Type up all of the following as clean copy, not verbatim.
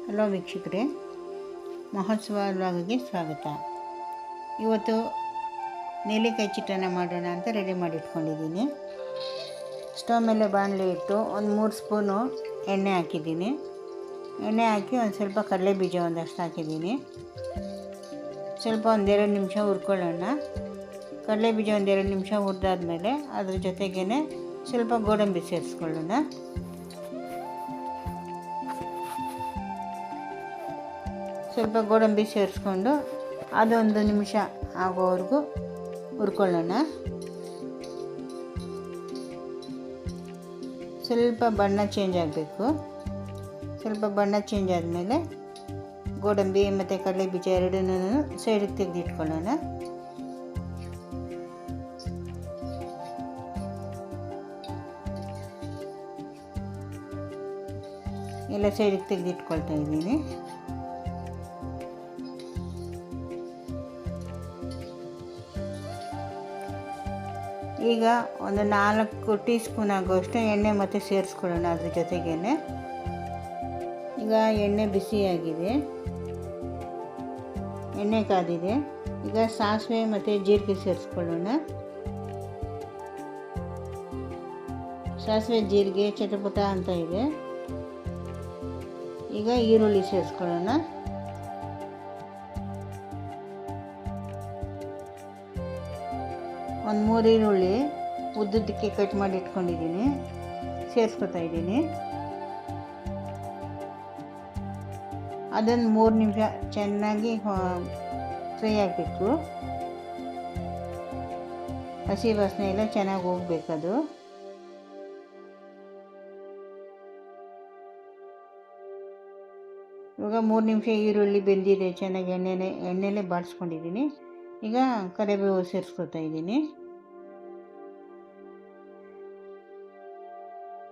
Hello ವೀಕ್ಷಕರೇ, ಮಹೋತ್ಸವ ವ್ಲಾಗ್ಗೆ ಸ್ವಾಗತ. ಇವತ್ತು ನೆಲ್ಲಿಕಾಯಿ ಚಿತ್ರಾನ್ನ ಮಾಡೋಣ ಅಂತ ರೆಡಿ ಮಾಡಿ ಇಟ್ಕೊಂಡಿದ್ದೀನಿ. ಸ್ಟವ್ ಮೇಲೆ ಬಾಣಲೆ ಇಟ್ಟು ಒಂದು 3 ಸ್ಪೂನು ಎಣ್ಣೆ ಹಾಕಿದ್ದೀನಿ. ಎಣ್ಣೆ ಹಾಕಿ ಒಂದು ಸ್ವಲ್ಪ ಕಡಲೆ ಬೀಜ ಒಂದಷ್ಟು ಹಾಕಿದ್ದೀನಿ. ಸ್ವಲ್ಪ 1-2 ನಿಮಿಷ ಹುರ್ಕೊಳ್ಳೋಣ. ಕಡಲೆ ಬೀಜ 1-2 ನಿಮಿಷ ಹುರಿದಾದ್ಮೇಲೆ ಅದ್ರ ಜೊತೆಗೇ ಸ್ವಲ್ಪ ಗೋಡಂಬಿ ಸೇರಿಸ್ಕೊಳ್ಳೋಣ. ಸ್ವಲ್ಪ ಗೋಡಂಬಿ ಸೇರಿಸ್ಕೊಂಡು ಅದೊಂದು ನಿಮಿಷ ಆಗೋವರೆಗೂ ಹುರ್ಕೊಳ್ಳೋಣ. ಸ್ವಲ್ಪ ಬಣ್ಣ ಚೇಂಜ್ ಆಗಬೇಕು. ಸ್ವಲ್ಪ ಬಣ್ಣ ಚೇಂಜ್ ಆದಮೇಲೆ ಗೋಡಂಬಿ ಮತ್ತು ಕಡಲೆ ಬೀಜ ಎರಡನ್ನೂ ಸೈಡಿಗೆ ತೆಗೆದಿಟ್ಕೊಳ್ಳೋಣ. ಎಲ್ಲ ಸೈಡಿಗೆ ತೆಗೆದಿಟ್ಕೊಳ್ತಾ ಇದ್ದೀನಿ. ಈಗ ಒಂದು 4 ಟೀ ಸ್ಪೂನ್ ಆಗೋಷ್ಟು ಎಣ್ಣೆ ಮತ್ತು ಸೇರಿಸ್ಕೊಳ್ಳೋಣ. ಅದ್ರ ಜೊತೆಗೇ ಈಗ ಎಣ್ಣೆ ಬಿಸಿಯಾಗಿದೆ, ಎಣ್ಣೆ ಕಾದಿದೆ. ಈಗ ಸಾಸಿವೆ ಮತ್ತು ಜೀರಿಗೆ ಸೇರಿಸ್ಕೊಳ್ಳೋಣ. ಸಾಸಿವೆ ಜೀರಿಗೆ ಚಟಪಟ ಅಂತ ಇದೆ. ಈಗ ಈರುಳ್ಳಿ ಸೇರಿಸ್ಕೊಳ್ಳೋಣ. ಒಂದು 3 ಈರುಳ್ಳಿ ಉದ್ದುದ್ದಕ್ಕೆ ಕಟ್ ಮಾಡಿ ಇಟ್ಕೊಂಡಿದ್ದೀನಿ, ಸೇರಿಸ್ಕೊತಾ ಇದ್ದೀನಿ. ಅದನ್ನು 3 ನಿಮಿಷ ಚೆನ್ನಾಗಿ ಫ್ರೈ ಆಗಬೇಕು. ಹಸಿ ವಾಸನೆ ಎಲ್ಲ ಚೆನ್ನಾಗಿ ಹೋಗ್ಬೇಕದು. ಇವಾಗ 3 ನಿಮಿಷ ಈರುಳ್ಳಿ ಬೆಂದಿದೆ, ಚೆನ್ನಾಗಿ ಎಣ್ಣೆಲೇ ಬಾಡಿಸ್ಕೊಂಡಿದ್ದೀನಿ. ಈಗ ಕರಿಬೇವು ಸೇರಿಸ್ಕೊತಾ ಇದ್ದೀನಿ.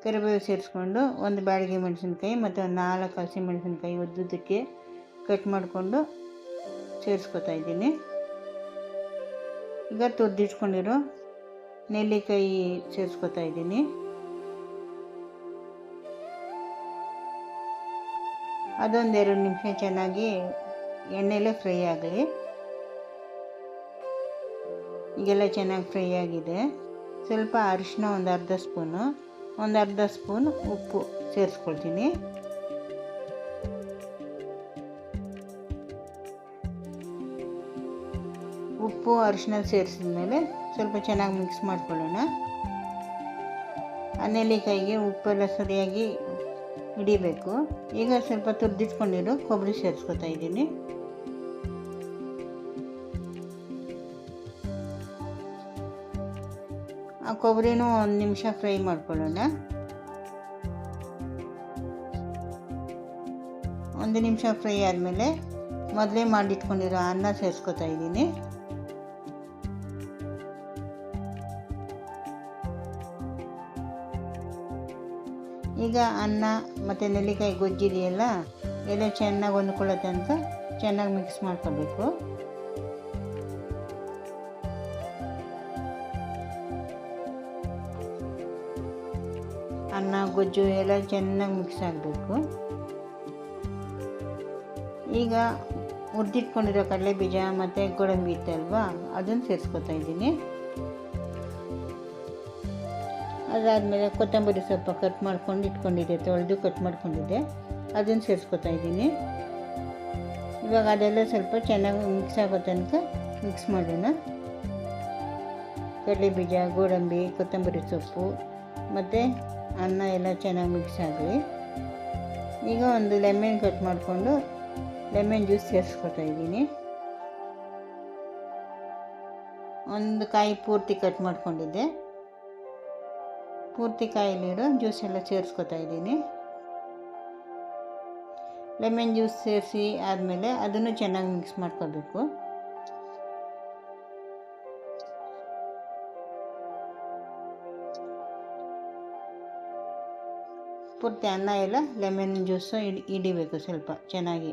ಕರಿಬೇವು ಸೇರಿಸ್ಕೊಂಡು ಒಂದು ಬ್ಯಾಡಗಿ ಮೆಣಸಿನ್ಕಾಯಿ ಮತ್ತು ಒಂದು 4 ಹಸಿಮೆಣಸಿನ್ಕಾಯಿ ಉದ್ದುದ್ದಕ್ಕೆ ಕಟ್ ಮಾಡಿಕೊಂಡು ಸೇರಿಸ್ಕೊತಾ ಇದ್ದೀನಿ. ಈಗ ತುರಿದಿಟ್ಕೊಂಡಿರೋ ನೆಲ್ಲಿಕಾಯಿ ಸೇರಿಸ್ಕೊತಾ ಇದ್ದೀನಿ. ಅದೊಂದು 2 ನಿಮಿಷ ಚೆನ್ನಾಗಿ ಎಣ್ಣೆಲೇ ಫ್ರೈ ಆಗಲಿ. ಈಗೆಲ್ಲ ಚೆನ್ನಾಗಿ ಫ್ರೈ ಆಗಿದೆ. ಸ್ವಲ್ಪ ಅರಿಶಿನ ಒಂದು ಅರ್ಧ ಸ್ಪೂನ್ ಉಪ್ಪು ಸೇರಿಸ್ಕೊಳ್ತೀನಿ. ಉಪ್ಪು ಅರಿಶಿನ ಸೇರಿಸಿದ ಮೇಲೆ ಸ್ವಲ್ಪ ಚೆನ್ನಾಗಿ ಮಿಕ್ಸ್ ಮಾಡ್ಕೊಳ್ಳೋಣ. ಆ ನೆಲ್ಲಿಕಾಯಿಗೆ ಉಪ್ಪೆಲ್ಲ ಸರಿಯಾಗಿ ಹಿಡಿಬೇಕು. ಈಗ ಸ್ವಲ್ಪ ತುರಿದಿಟ್ಕೊಂಡಿರೋ ಕೊಬ್ಬರಿ ಸೇರಿಸ್ಕೊತಾ ಇದ್ದೀನಿ. ಆ ಕೊಬ್ಬರಿನೂ 1 ನಿಮಿಷ ಫ್ರೈ ಮಾಡ್ಕೊಳ್ಳೋಣ. 1 ನಿಮಿಷ ಫ್ರೈ ಆದಮೇಲೆ ಮೊದಲೇ ಮಾಡಿಟ್ಕೊಂಡಿರೋ ಅನ್ನ ಸೇರಿಸ್ಕೊತಾ ಇದ್ದೀನಿ. ಈಗ ಅನ್ನ ಮತ್ತು ನೆಲ್ಲಿಕಾಯಿ ಗೊಜ್ಜಿದೆಯಲ್ಲ ಎಲ್ಲ ಚೆನ್ನಾಗಿ ಹೊಂದ್ಕೊಳ್ಳುತ್ತೆ ಅಂತ ಚೆನ್ನಾಗಿ ಮಿಕ್ಸ್ ಮಾಡ್ಕೋಬೇಕು. ಅನ್ನ ಗೊಜ್ಜು ಎಲ್ಲ ಚೆನ್ನಾಗಿ ಮಿಕ್ಸ್ ಆಗಬೇಕು. ಈಗ ಹುರಿದಿಟ್ಕೊಂಡಿರೋ ಕಡಲೆ ಬೀಜ ಮತ್ತು ಗೋಡಂಬಿ ಇತ್ತಲ್ವಾ, ಅದನ್ನು ಸೇರಿಸ್ಕೊತಾ ಇದ್ದೀನಿ. ಅದಾದಮೇಲೆ ಕೊತ್ತಂಬರಿ ಸೊಪ್ಪು ಕಟ್ ಮಾಡ್ಕೊಂಡು ಇಟ್ಕೊಂಡಿದ್ದೆ, ತೊಳೆದು ಕಟ್ ಮಾಡ್ಕೊಂಡಿದ್ದೆ, ಅದನ್ನು ಸೇರಿಸ್ಕೊತಾ ಇದ್ದೀನಿ. ಇವಾಗ ಅದೆಲ್ಲ ಸ್ವಲ್ಪ ಚೆನ್ನಾಗಿ ಮಿಕ್ಸ್ ಆಗೋ ತನಕ ಮಿಕ್ಸ್ ಮಾಡೋಣ. ಕಡಲೆ ಬೀಜ, ಗೋಡಂಬಿ, ಕೊತ್ತಂಬರಿ ಸೊಪ್ಪು ಮತ್ತು ಅನ್ನ ಎಲ್ಲ ಚೆನ್ನಾಗಿ ಮಿಕ್ಸ್ ಆಗಲಿ. ಈಗ ಒಂದು ಲೆಮನ್ ಕಟ್ ಮಾಡಿಕೊಂಡು ಲೆಮನ್ ಜ್ಯೂಸ್ ಸೇರಿಸ್ಕೊತಾ ಇದ್ದೀನಿ. ಒಂದು ಕಾಯಿ ಪೂರ್ತಿ ಕಟ್ ಮಾಡ್ಕೊಂಡಿದ್ದೆ, ಪೂರ್ತಿ ಕಾಯಿಲಿರೋ ಜ್ಯೂಸ್ ಎಲ್ಲ ಸೇರಿಸ್ಕೊತಾ ಇದ್ದೀನಿ. ಲೆಮನ್ ಜ್ಯೂಸ್ ಸೇರಿಸಿ ಆದಮೇಲೆ ಅದನ್ನು ಚೆನ್ನಾಗಿ ಮಿಕ್ಸ್ ಮಾಡ್ಕೋಬೇಕು. ಪೂರ್ತಿ ಅನ್ನ ಎಲ್ಲ ಲೆಮನ್ ಜ್ಯೂಸು ಹಿಡಿಬೇಕು ಸ್ವಲ್ಪ ಚೆನ್ನಾಗಿ.